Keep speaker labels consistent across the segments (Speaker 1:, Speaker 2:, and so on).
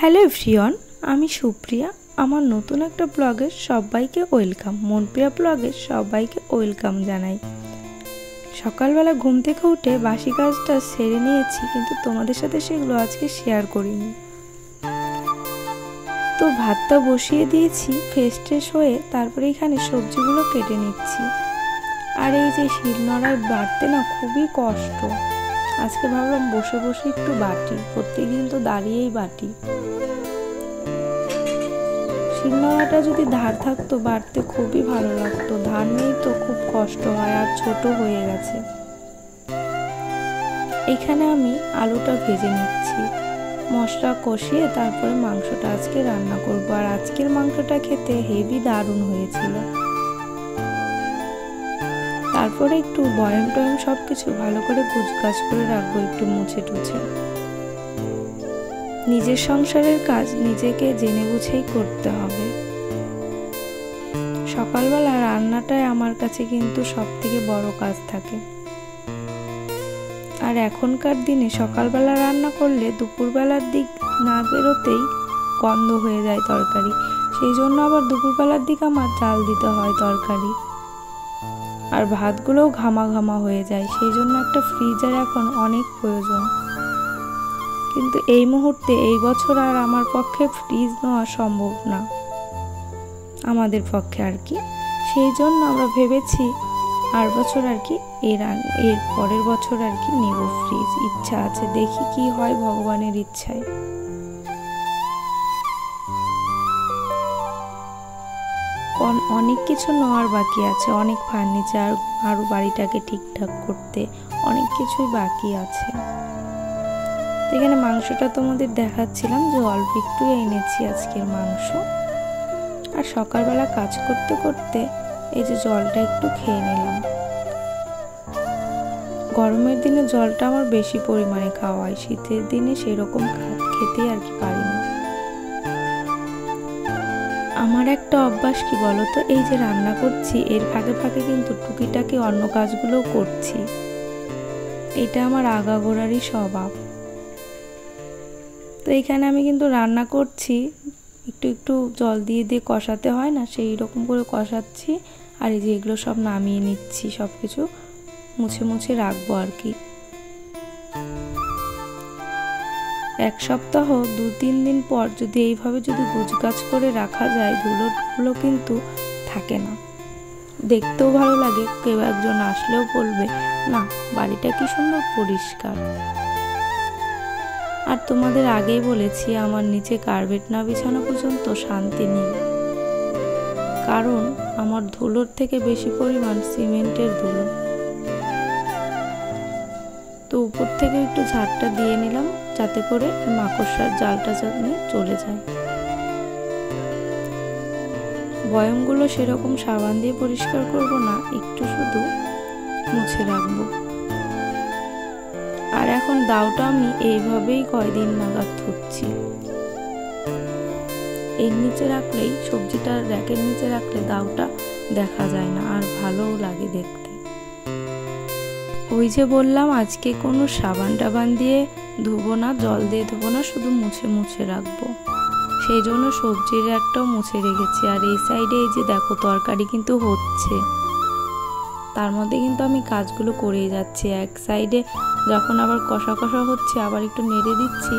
Speaker 1: Hello everyone, আমি সুপ্রিয়া। আমার নতুন একটা ব্লগে সবাইকে ওয়েলকাম। মনপ্রিয়া ব্লগে সবাইকে ওয়েলকাম জানাই। সকালবেলা ঘুম থেকে উঠে বাসি কাজটা সেরে নিয়েছি, কিন্তু তোমাদের সাথে সেগুলো আজকে শেয়ার করিনি। তো ভাতটা বসিয়ে দিয়েছি, ফ্রেশ হয়ে তারপরে এখানে সবজিগুলো কেটে নিচ্ছি। আর এই যে শিলনোড়ায় বাটতে না খুবই কষ্ট। আজকে ভাবলাম বসে বসে একটু বাটি, প্রত্যেকদিন তো দাঁড়িয়েই বাটি। শিলনোড়াটা যদি ধার থাকতো বাটতে খুবই ভালো লাগতো, ধার নেই তো খুব কষ্ট হয় আর ছোট হয়ে গেছে। এখানে আমি আলুটা ভেজে নিচ্ছি, মশলা কষিয়ে তারপরে মাংসটা আজকে রান্না করব। আর আজকের মাংসটা খেতে হেভি দারুণ হয়েছিল। তারপরে একটু বয়ম টয়ম সবকিছু ভালো করে গুছগাছ করে রাখবো, একটু মুছে টুছে। নিজের সংসারের কাজ নিজেকে জেনে বুঝেই করতে হবে। সকালবেলা রান্নাটাই আমার কাছে কিন্তু সব থেকে বড় কাজ থাকে। আর এখনকার দিনে সকালবেলা রান্না করলে দুপুরবেলার দিক না বেরোতেই গন্ধ হয়ে যায় তরকারি, সেই জন্য আবার দুপুরবেলার দিক আমার জাল দিতে হয় তরকারি। আর ভাতগুলোও ঘামা ঘামা হয়ে যায়, সেই জন্য একটা ফ্রিজার এখন অনেক প্রয়োজন। কিন্তু এই মুহূর্তে এই বছর আর আমার পক্ষে ফ্রিজ নেওয়া সম্ভব না, আমাদের পক্ষে আর কি। সেই জন্য আমরা ভেবেছি আর বছর আর কি এর পরের বছর আর কি নেব ফ্রিজ। ইচ্ছা আছে, দেখি কি হয় ভগবানের ইচ্ছায়। অনেক কিছু নেওয়ার বাকি আছে, অনেক ফার্নিচার, আরো বাড়িটাকে ঠিকঠাক করতে অনেক কিছুই বাকি আছে। এখানে মাংসটা তোমাদের দেখাচ্ছিলাম যে অল্প একটু এনেছি আজকের মাংস। আর সকালবেলা কাজ করতে করতে এই যে জলটা একটু খেয়ে নিলাম। গরমের দিনে জলটা আমার বেশি পরিমাণে খাওয়া হয়, শীতের দিনে সেরকম খেতে আর কি পারি না। আমার একটা অভ্যাস কি বলতো, এই যে রান্না করছি এর ফাঁকে ফাঁকে কিন্তু টুকিটাকি অন্য কাজগুলোও করছি। এটা আমার আগাগোড়ারই স্বভাব। তো এইখানে আমি কিন্তু রান্না করছি, একটু একটু জল দিয়ে দিয়ে কষাতে হয় না, সেই রকম করে কষাচ্ছি। আর এই যে এগুলো সব নামিয়ে নিচ্ছি, সব কিছু মুছে মুছে রাখবো আর কি। এক সপ্তাহ 2-3 দিন পর যদি এইভাবে যদি গুছগাছ করে রাখা যায়, ধুলোগুলো কিন্তু থাকে না, দেখতেও ভালো লাগে। কেউ একজন আসলেও বলবে না বাড়িটা কি সুন্দর পরিষ্কার। আর তোমাদের আগেই বলেছি আমার নিচে কার্পেট না বিছানো পর্যন্ত শান্তি নেই, কারণ আমার ধুলোর থেকে বেশি পরিমাণ সিমেন্টের ধুলো। তো উপর থেকে একটু ঝাড়টা দিয়ে নিলাম, যাতে করে মাকড়সার জালটা যাতে চলে যায়। বয়মগুলো সেরকম সাবান দিয়ে পরিষ্কার করব না, একটু শুধু মুছে রাখবো। আর এখন দাওটা আমি এইভাবেই কয়দিন নাগাদ ধুচ্ছি। এর নিচে রাখলেই, সবজিটা র্যাকের নিচে রাখলে দাওটা দেখা যায় না, আর ভালোও লাগে দেখতে। ওই যে বললাম আজকে কোনো সাবান টাবান দিয়ে ধুবো না, জল দিয়ে ধুবো না, শুধু মুছে মুছে রাখবো। সেই জন্য সবজির একটাও মুছে রেখেছি। আর এই সাইডে এই যে দেখো তরকারি কিন্তু হচ্ছে, তার মধ্যে কিন্তু আমি কাজগুলো করেই যাচ্ছি। এক সাইডে যখন আবার কষা কষা হচ্ছে আবার একটু নেড়ে দিচ্ছি।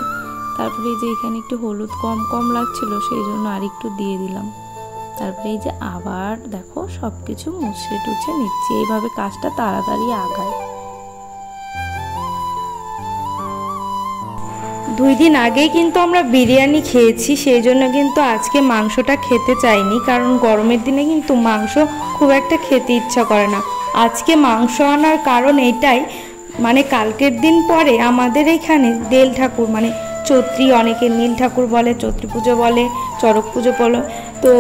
Speaker 1: তারপরে এই যে এখানে একটু হলুদ কম কম লাগছিল, সেই জন্য আর একটু দিয়ে দিলাম। তারপরে এই যে আবার দেখো সব কিছু মুছে টুছে নিচ্ছি, এইভাবে কাজটা তাড়াতাড়ি আগায়। 2 দিন আগেই কিন্তু আমরা বিরিয়ানি খেয়েছি, সেই জন্য কিন্তু আজকে মাংসটা খেতে চাইনি, কারণ গরমের দিনে কিন্তু মাংস খুব একটা খেতে ইচ্ছা করে না। আজকে মাংস আনার কারণ এটাই, মানে কালকের দিন পরে আমাদের এখানে দেল ঠাকুর, মানে চৈত্রী, অনেকে নীল ঠাকুর বলে, চৈত্রী পুজো বলে, চড়ক পুজো বলে, তো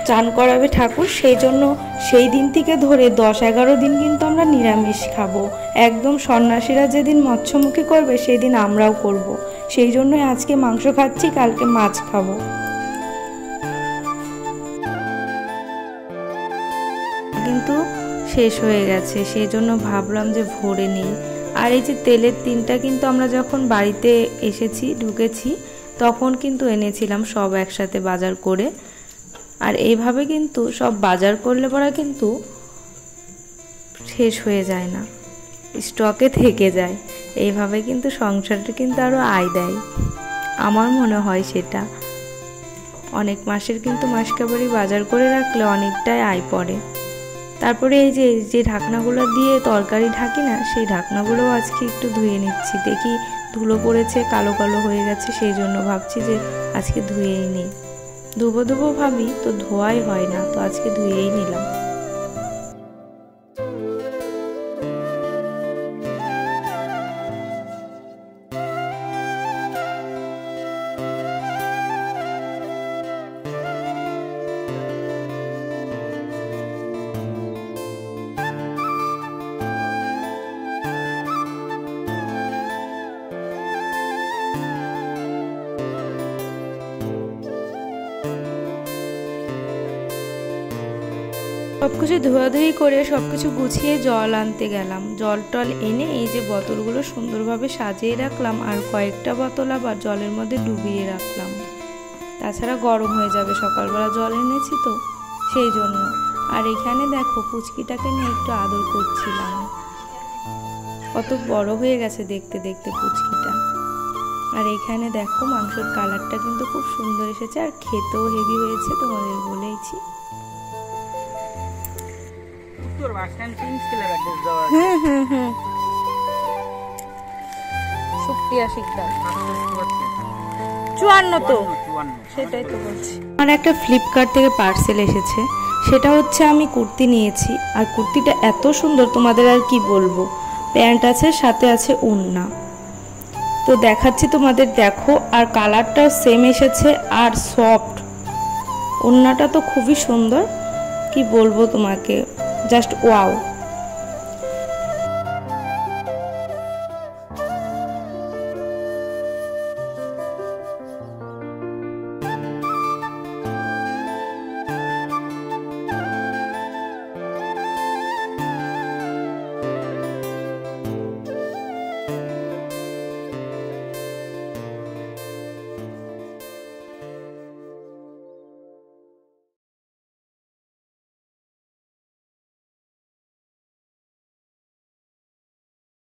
Speaker 1: চান করাবে ঠাকুর। সেই জন্য সেই দিন থেকে ধরে 10-11 দিন কিন্তু আমরা নিরামিষ খাবো। একদম সন্ন্যাসীরা যেদিন মৎস্যমুখী করবে সেই দিন আমরাও করব। সেই জন্যই আজকে মাংস খাচ্ছি, কালকে মাছ খাবো। কিন্তু শেষ হয়ে গেছে, সেই জন্য ভাবলাম যে ভরে নিই। আর এই যে তেলের টিনটা কিন্তু আমরা যখন বাড়িতে এসেছি ঢুকেছি তখন কিন্তু এনেছিলাম সব একসাথে বাজার করে। আর এইভাবে কিন্তু সব বাজার করলে পরে কিন্তু শেষ হয়ে যায় না, স্টকে থেকে যায়। এইভাবে কিন্তু সংসারটা কিন্তু আরও আয় দেয়, আমার মনে হয় সেটা। অনেক মাসের কিন্তু মাসকাবারি বাজার করে রাখলে অনেকটাই আয় পড়ে। তারপরে এই যে ঢাকনাগুলো দিয়ে তরকারি ঢাকি না, সেই ঢাকনাগুলোও আজকে একটু ধুয়ে নিচ্ছি। দেখি ধুলো পড়েছে, কালো কালো হয়ে গেছে, সেই জন্য ভাবছি যে আজকে ধুয়েই নিই। ধুবো ভাবি তো ধোয়াই হয় না, তো আজকে ধুয়েই নিলাম। সবকিছু ধোয়াধুয়ি করে সবকিছু গুছিয়ে জল আনতে গেলাম। জল টল এনে এই যে বোতলগুলো সুন্দরভাবে সাজিয়ে রাখলাম, আর কয়েকটা বোতল আবার জলের মধ্যে ডুবিয়ে রাখলাম, তাছাড়া গরম হয়ে যাবে। সকালবেলা জল এনেছি তো সেই জন্য। আর এখানে দেখো পুচকিটাকে নিয়ে একটু আদর করছিলাম, কত বড় হয়ে গেছে দেখতে দেখতে পুচকিটা। আর এখানে দেখো মাংসের কালারটা কিন্তু খুব সুন্দর এসেছে, আর খেতেও হেভি হয়েছে, তোমাদের বলেইছি। সেটাই তো বলছি। আমার একটা ফ্লিপকার্ট থেকে পার্সেল এসেছে, সেটা হচ্ছে আমি কুর্তি নিয়েছি। আর কুর্তিটা এত সুন্দর তোমাদের আর কি বলবো। প্যান্ট আছে, সাথে আছে ওড়না, তো দেখাচ্ছি তোমাদের, দেখো। আর কালারটাও সেম এসেছে, আর সফট। ওড়নাটা তো খুবই সুন্দর, কি বলবো তোমাকে, জাস্ট ওয়াও।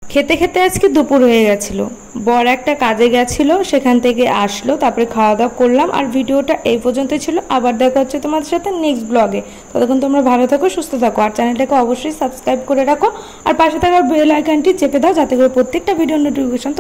Speaker 1: খেতে খেতে আজকে দুপুর হয়ে গেছিল। বর একটা কাজে গেছিল, সেখান থেকে আসলো, তারপরে খাওয়া দাওয়া করলাম। আর ভিডিওটা এই পর্যন্ত ছিল। আবার দেখা হচ্ছে তোমাদের সাথে নেক্সট ব্লগে। ততক্ষণ তোমরা ভালো থাকো, সুস্থ থাকো, আর চ্যানেলটাকে অবশ্যই সাবস্ক্রাইব করে রাখো, আর পাশে থাকা বেল আইকনটি চেপে দাও, যাতে করে প্রত্যেকটা ভিডিওর নোটিফিকেশন